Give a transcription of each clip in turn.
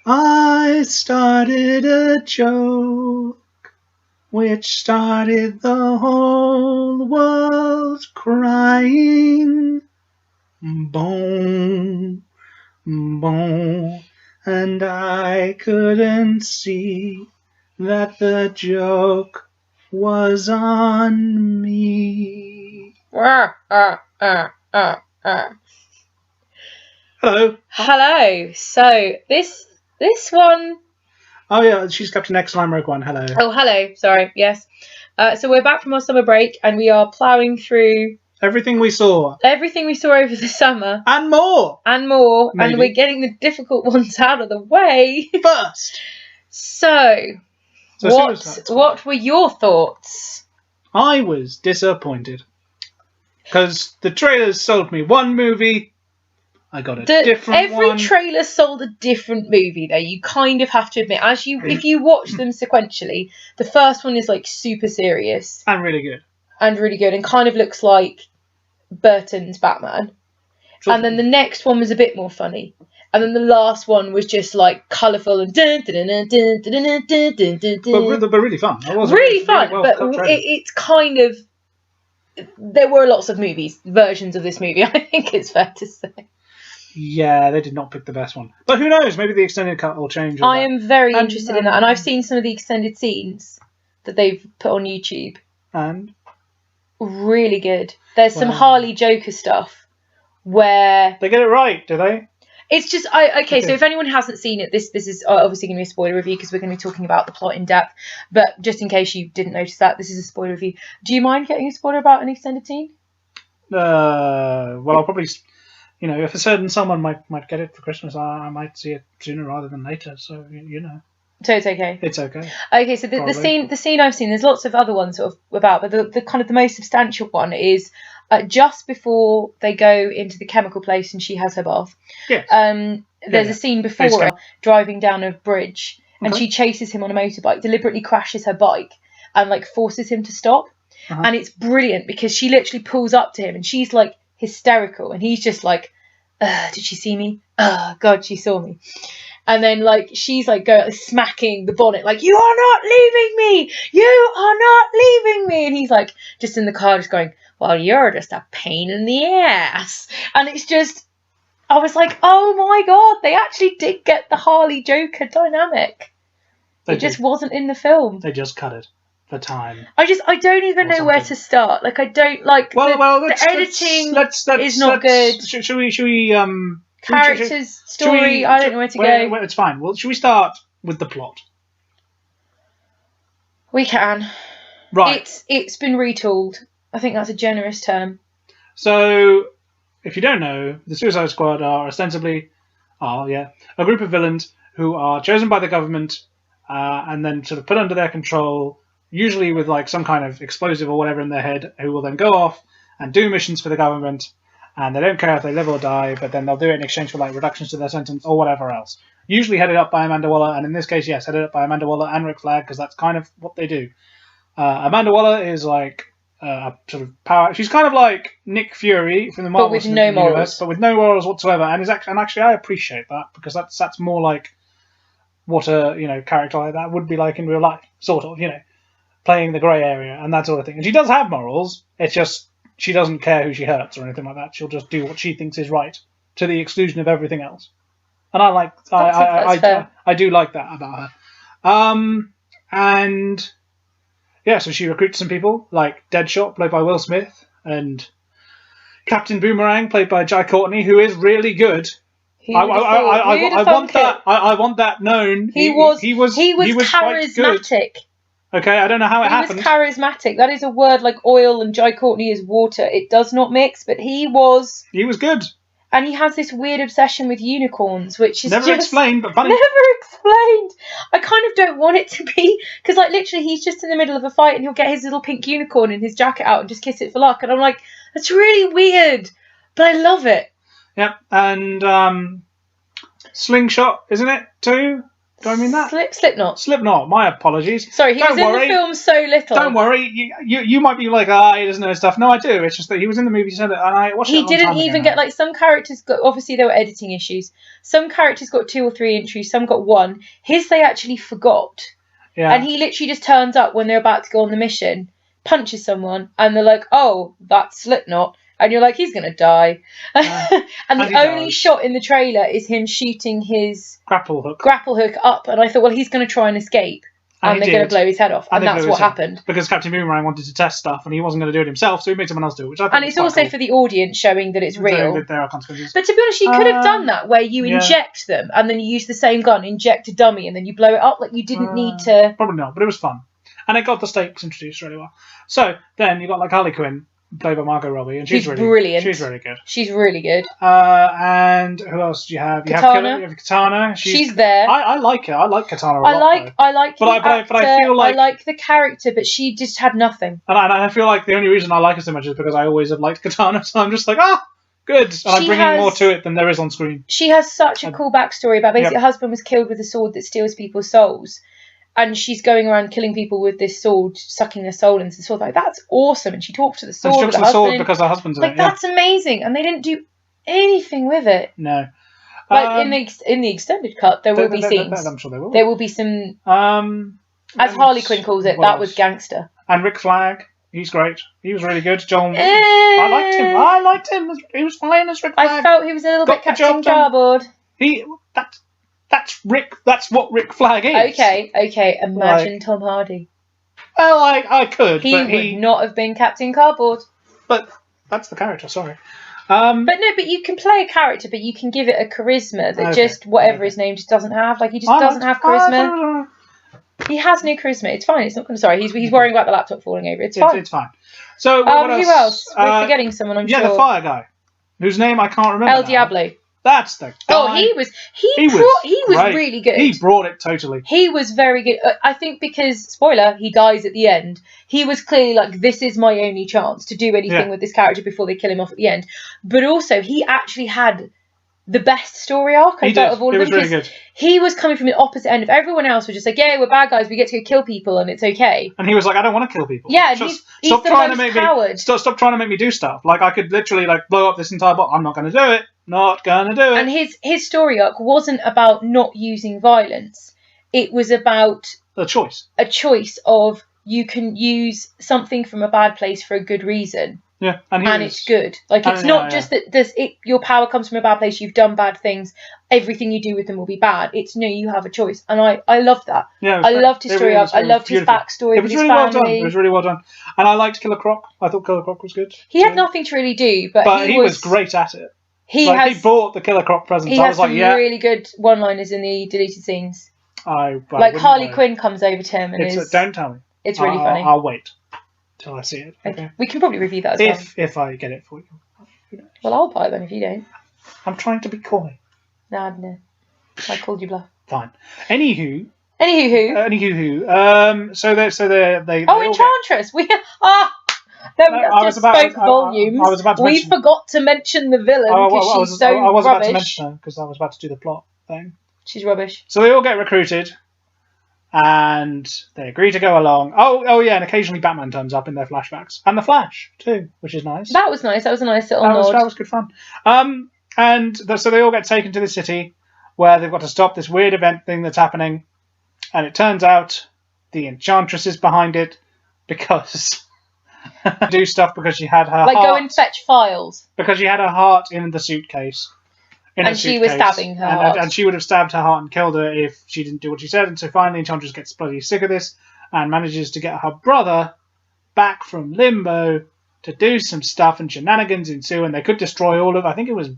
I started a joke which started the whole world crying. Boom, boom, and I couldn't see that the joke was on me. Hello. Hello. So this one. Oh yeah, she's Captain X and I'm Rogue One. Hello. Oh, hello. Sorry. Yes. So we're back from our summer break and we are ploughing through everything we saw over the summer and more, maybe. And we're getting the difficult ones out of the way first. So what were your thoughts? I was disappointed because the trailers sold me one movie. I got a different one. Every trailer sold a different movie, though. You kind of have to admit, if you watch them sequentially, the first one is like super serious and really good, and kind of looks like Burton's Batman. And then the next one was a bit more funny, and then the last one was just like colourful and but really fun. Really fun, but it's kind of, there were lots of versions of this movie. I think it's fair to say. Yeah, they did not pick the best one. But who knows? Maybe the extended cut will change. I am very interested in that. And I've seen some of the extended scenes that they've put on YouTube. And? Really good. There's some Harley Joker stuff where... They get it right, do they? It's just... Okay, so if anyone hasn't seen it, this is obviously going to be a spoiler review because we're going to be talking about the plot in depth. But just in case you didn't notice that, this is a spoiler review. Do you mind getting a spoiler about an extended scene? Well, I'll probably... You know, if a certain someone might get it for Christmas, I might see it sooner rather than later. So you know. So it's okay. It's okay. Okay, so the scene I've seen, there's lots of other ones sort of about, but the kind of the most substantial one is just before they go into the chemical place and she has her bath. Yes. There's a scene before her driving down a bridge and she chases him on a motorbike, deliberately crashes her bike and like forces him to stop. And it's brilliant because she literally pulls up to him and she's like hysterical and he's just like, did she see me? Oh God, she saw me. And then like she's like smacking the bonnet like, you are not leaving me, and he's like just in the car just going, well, you're just a pain in the ass. And it's just, I was like, oh my God, they actually did get the Harley Joker dynamic. It just wasn't in the film. They just cut it for time. I don't even know where to start. Like I don't like the editing is not good. Should we characters, story, I don't know where to go. It's fine. Well, should we start with the plot? We can. Right. It's been retooled. I think that's a generous term. So, if you don't know, the Suicide Squad are ostensibly a group of villains who are chosen by the government and then sort of put under their control, usually with like some kind of explosive or whatever in their head, who will then go off and do missions for the government, and they don't care if they live or die, but then they'll do it in exchange for like reductions to their sentence or whatever else. Usually headed up by Amanda Waller, and in this case, yes, headed up by Amanda Waller and Rick Flag, because that's kind of what they do. Amanda Waller is like a sort of power. She's kind of like Nick Fury from the Marvel but with no morals, but with no morals whatsoever, and actually I appreciate that because that's more like what a character like that would be like in real life, sort of, playing the grey area and that sort of thing. And she does have morals. It's just she doesn't care who she hurts or anything like that. She'll just do what she thinks is right to the exclusion of everything else. And I do like that about her. And yeah, so she recruits some people like Deadshot, played by Will Smith, and Captain Boomerang, played by Jai Courtney, who is really good. I want that known. He was charismatic. Okay, I don't know how it happened. He was charismatic. That is a word like oil and Jai Courtney is water. It does not mix, but he was good. And he has this weird obsession with unicorns, which is never explained, but funny. Never explained. I kind of don't want it to be, because like literally he's just in the middle of a fight and he'll get his little pink unicorn in his jacket out and just kiss it for luck, and I'm like, that's really weird, but I love it. Yep, and Slingshot, isn't it too? Do I mean that? Slipknot. Slipknot. My apologies. Sorry, he was in the film so little. Don't worry. You might be like, he doesn't know stuff. No, I do. It's just that he was in the movie, and I watched it. He didn't even get like some characters got. Obviously, there were editing issues. Some characters got 2 or 3 entries. Some got 1. His they actually forgot. Yeah. And he literally just turns up when they're about to go on the mission, punches someone, and they're like, "Oh, that's Slipknot." And you're like, he's going to die. And the only shot in the trailer is him shooting his grapple hook up. And I thought, well, he's going to try and escape. And they're going to blow his head off. And that's what happened. Because Captain Boomerang wanted to test stuff and he wasn't going to do it himself, so he made someone else do it. Which I think it's also cool for the audience, showing that it's real. That there are consequences. But to be honest, you could have done that where you inject them and then you use the same gun, inject a dummy, and then you blow it up. Like, you didn't need to... Probably not, but it was fun. And it got the stakes introduced really well. So then you got like Harley Quinn, played by Margot Robbie, and she's really brilliant. She's really good. She's really good. And who else do you have? Katana. You have Katana. She's there. I like her. I like Katana a lot. I like but I feel like I like the character, but she just had nothing. And I feel like the only reason I like her so much is because I always have liked Katana, so I'm just like, good. And I'm bringing more to it than there is on screen. She has such a cool backstory about basically her husband was killed with a sword that steals people's souls. And she's going around killing people with this sword, sucking their soul into the sword. Like, that's awesome. And she talks to the sword. And she talks to the sword because her husband's in it. That's amazing. And they didn't do anything with it. No. Like, in the extended cut, there will be scenes. I'm sure there will. There will be some... as Harley Quinn calls it, that was gangster. And Rick Flag. He's great. He was really good. I liked him. He was fine as Rick Flag. I felt he was a little bit Captain Cardboard. That's Rick. That's what Rick Flag is. Okay. Imagine Tom Hardy. Well, I could. He would not have been Captain Cardboard. But that's the character. Sorry. But you can play a character, but you can give it a charisma that just whatever his name just doesn't have. Like, he just doesn't have charisma. He has no charisma. It's fine. It's not. Sorry, he's worrying about the laptop falling over. It's fine. It's fine. So what else? Who else? We're forgetting someone. I'm sure. Yeah, the fire guy, whose name I can't remember. El Diablo. That's the guy. Oh, he was really good. He brought it totally. He was very good. I think because, spoiler, he dies at the end. He was clearly like, this is my only chance to do anything with this character before they kill him off at the end. But also, he actually had the best story arc I felt of all of them. He was really good. He was coming from the opposite end of everyone else was just like, yeah, we're bad guys, we get to go kill people and it's okay. And he was like, I don't want to kill people. Yeah, and he's the most coward. Stop trying to make me do stuff. Like, I could literally like blow up this entire boat. I'm not going to do it. Not going to do it. And his story arc wasn't about not using violence. It was about a choice. A choice of you can use something from a bad place for a good reason. Yeah, and it's good. Like, it's not just that your power comes from a bad place. You've done bad things. Everything you do with them will be bad. It's no, you have a choice, and I loved that. Yeah, I loved his story arc. I loved his backstory with his family. Well done. It was really well done, and I liked Killer Croc. I thought Killer Croc was good. He had nothing to really do, but he was great at it. He bought the Killer Croc presents. He has some really good one-liners in the deleted scenes. Like Harley Quinn comes over to him and don't tell me. It's really funny. I'll wait till I see it. Okay. We can probably review that as well. If I get it for you. Well, I'll buy it then if you don't. I'm trying to be coy. Nah, no. I called you bluff. Fine. Anywho. So they. Oh, Enchantress. We just spoke volumes. I was about to we forgot to mention the villain because she's so rubbish. I was about to mention her because I was about to do the plot thing. She's rubbish. So they all get recruited. And they agree to go along. Oh yeah, and occasionally Batman turns up in their flashbacks. And the Flash, too, which is nice. That was nice. That was a nice little nod. That was good fun. So they all get taken to the city where they've got to stop this weird event thing that's happening. And it turns out the Enchantress is behind it because... do stuff because she had her heart... go and fetch files. Because she had her heart in the suitcase. And she was stabbing her heart. And she would have stabbed her heart and killed her if she didn't do what she said. And so finally Enchantress gets bloody sick of this and manages to get her brother back from limbo to do some stuff, and shenanigans ensue, and they could destroy all of... I think it was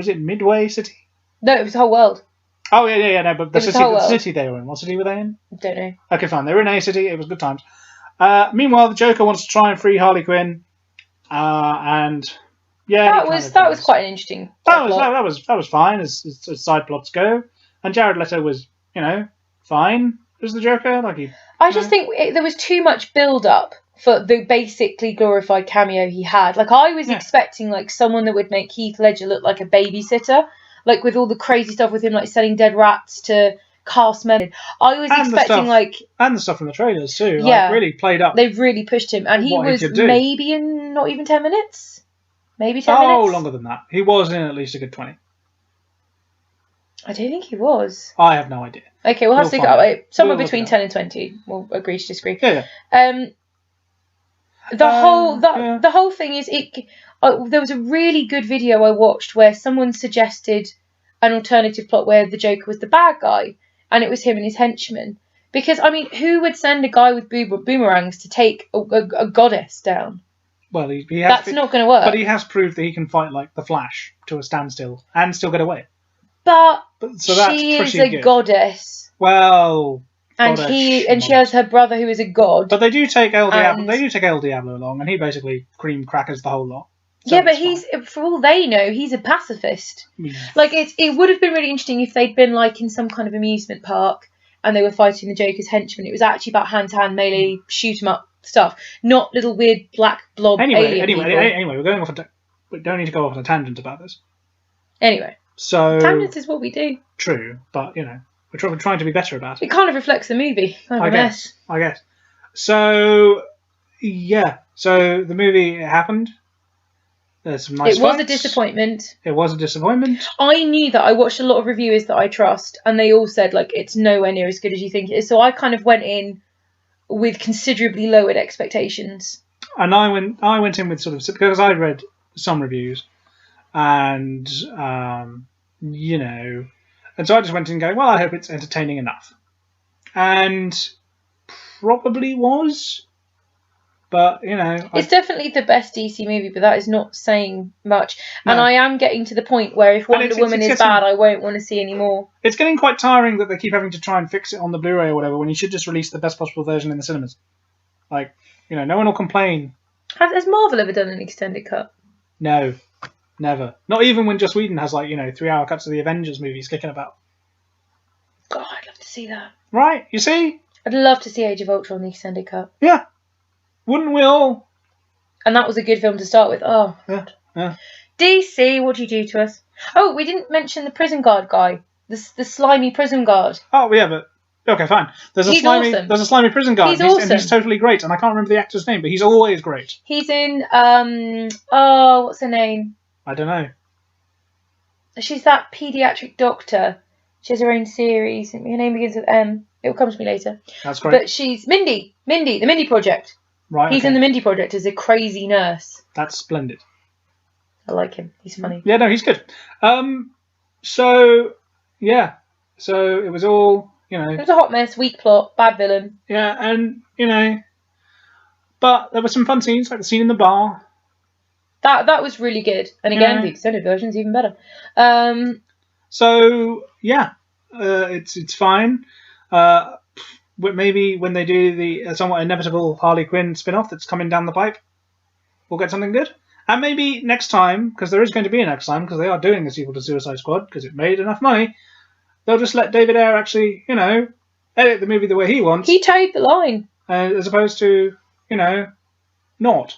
it Midway City? No, it was the whole world. Oh, yeah, no, but the city they were in. What city were they in? Don't know. Okay, fine. They were in a city. It was good times. Meanwhile, the Joker wants to try and free Harley Quinn. And... yeah, that was quite an interesting. That was fine as side plots go, and Jared Leto was fine as the Joker. I just think there was too much build up for the basically glorified cameo he had. Like, I was expecting someone that would make Heath Ledger look like a babysitter, with all the crazy stuff with him selling dead rats to cast member. I was And the expecting stuff- and the stuff from the trailers too. Yeah. Like, really played up. They've really pushed him, and he What he was could do. maybe in not even 10 minutes. Maybe 10 minutes. Oh, longer than that. He was in at least a good 20. I don't think he was. I have no idea. Okay, we'll have to We'll look find it up. Somewhere We'll look between it up. 10 and 20. We'll agree to disagree. Yeah. The whole thing is there was a really good video I watched where someone suggested an alternative plot where the Joker was the bad guy and it was him and his henchmen. Because I mean, who would send a guy with boomerangs to take a goddess down? Well, he has. That's not going to work. But he has proved that he can fight like the Flash to a standstill and still get away. But So that's she is pretty a good. goddess, Well. and she has her brother who is a god. But they do take El Diablo. And- They do take El Diablo along, and he basically cream crackers the whole lot. So Yeah, but it's fine. for all they know, he's a pacifist. Yeah. Like it would have been really interesting if they'd been like in some kind of amusement park and they were fighting the Joker's henchmen. It was actually about hand-to-hand melee, shoot 'em up stuff, not little weird black blob alien people. Anyway, we're going off. We don't need to go off on a tangent about this. Anyway, So tangents is what we do. true, but you know, we're trying to be better about it. It kind of reflects the movie. Kind of a mess. I guess. So yeah. So the movie happened. There's some nice It was a fights. disappointment. It was a disappointment. I knew that. I watched a lot of reviewers that I trust, and they all said like it's nowhere near as good as you think it is. So I kind of went in with considerably lowered expectations. And I went in with sort of, because I read some reviews, and you know, and so I just went in going, well, I hope it's entertaining enough, and probably was, but you know, It's definitely the best DC movie, but that is not saying much. No. And I am getting to the point where if Wonder Woman is bad, I won't want to see any more. it's getting quite tiring that they keep having to try and fix it on the Blu-ray or whatever when you should just release the best possible version in the cinemas. Like, you know, no one will complain. Has Marvel ever done an extended cut? No, never. Not even when Joss Whedon has, like, you know, 3-hour cuts of the Avengers movies kicking about. God, I'd love to see that. Right, you see? I'd love to see Age of Ultron, the extended cut. Yeah. Wouldn't we all? And that was a good film to start with. Oh, Yeah. DC, what do you do to us? Oh, we didn't mention the prison guard guy. The slimy prison guard. Oh, yeah, but... Okay, fine. There's a He's slimy awesome. prison guard. He's and awesome. he's totally great, and I can't remember the actor's name, but he's always great. He's in, what's her name? I don't know. She's that paediatric doctor. She has her own series. Her name begins with M. It will come to me later. That's great. But she's Mindy, the Mindy Project. Right, He's okay. in the Mindy Project as a crazy nurse. That's splendid. I like him. He's funny. Yeah, no, he's good. So, yeah. So it was all, you know... It was a hot mess, weak plot, bad villain. Yeah, and, you know... But there were some fun scenes, like the scene in the bar. That was really good. And again, Yeah. the extended version's even better. So, yeah. It's fine. Maybe when they do the somewhat inevitable Harley Quinn spin-off that's coming down the pipe, we'll get something good. And maybe next time, because there is going to be a next time, because they are doing a sequel to Suicide Squad, because it made enough money, they'll just let David Ayer actually, you know, edit the movie the way he wants, He towed the line. as opposed to, you know, not.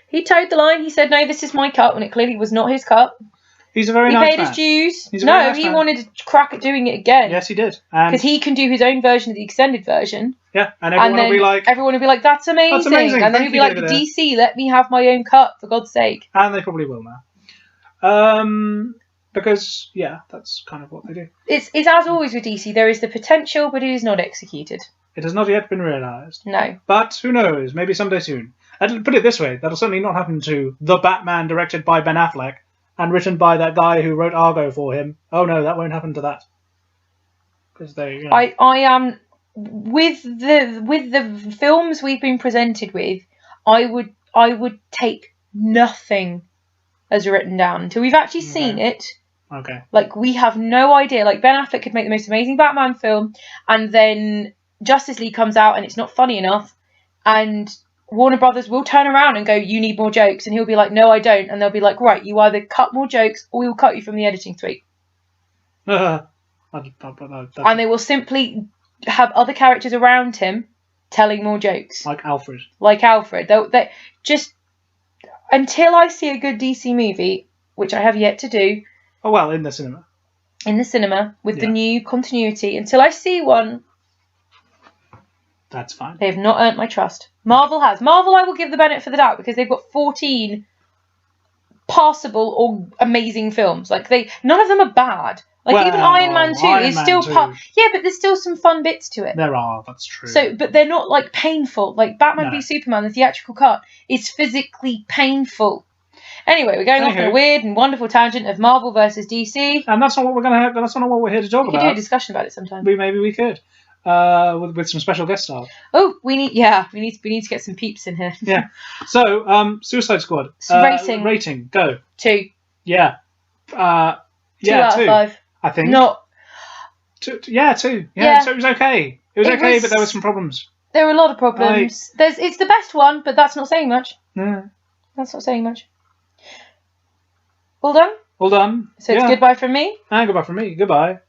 He towed the line. He said, no, this is my cut, when it clearly was not his cut. He's a very He nice paid man. his dues. He's a very nice He man. wanted to crack at doing it again. Yes, he did. And Because he can do his own version of the extended version. yeah, and And everyone then will be like, everyone will be like, that's amazing. That's amazing. And then Thank he'll be you, like, David Ayer. DC, let me have my own cut, for God's sake. and they probably will now. Because, yeah, that's kind of what they do. It's as always with DC, there is the potential, but it is not executed. It has not yet been realised. No. But who knows? Maybe someday soon. And put it this way, that'll certainly not happen to The Batman directed by Ben Affleck and written by that guy who wrote Argo for him. Oh no, that won't happen to that. Because they, you know, I am with the films we've been presented with, I would take nothing as written down until we've actually seen it. Okay. Like, we have no idea. Like, Ben Affleck could make the most amazing Batman film, and then Justice League comes out and it's not funny enough, and Warner Brothers will turn around and go, you need more jokes, and he'll be like, no, I don't, and they'll be like, right, you either cut more jokes or we'll cut you from the editing suite. And they will simply have other characters around him telling more jokes. like Alfred. Like Alfred. They just, until I see a good DC movie, which I have yet to do, Oh well, in the cinema. in the cinema with the new continuity until I see one. That's fine. They have not earned my trust. Marvel has. Marvel, I will give the benefit of the doubt because they've got 14 passable or amazing films. Like none of them are bad. Like even Iron Man 2 is still yeah, but there's still some fun bits to it. There are, that's true. So, but they're not like painful. Like Batman v Superman, the theatrical cut, is physically painful. Anyway, we're going off on a weird and wonderful tangent of Marvel versus DC, and that's not what we're going to have. That's not what we're here to talk about. We could do a discussion about it sometime. Maybe we could, with some special guest stars. Oh, we need to get some peeps in here. Yeah. So, Suicide Squad. Rating. Go. 2. Yeah. 2 out of 5. I think. Not. 2. Yeah, 2. Yeah. So it was okay. It was okay, but there were some problems. There were a lot of problems. It's the best one, but that's not saying much. Yeah. That's not saying much. All done? All done. So it's goodbye from me? And goodbye from me. Goodbye.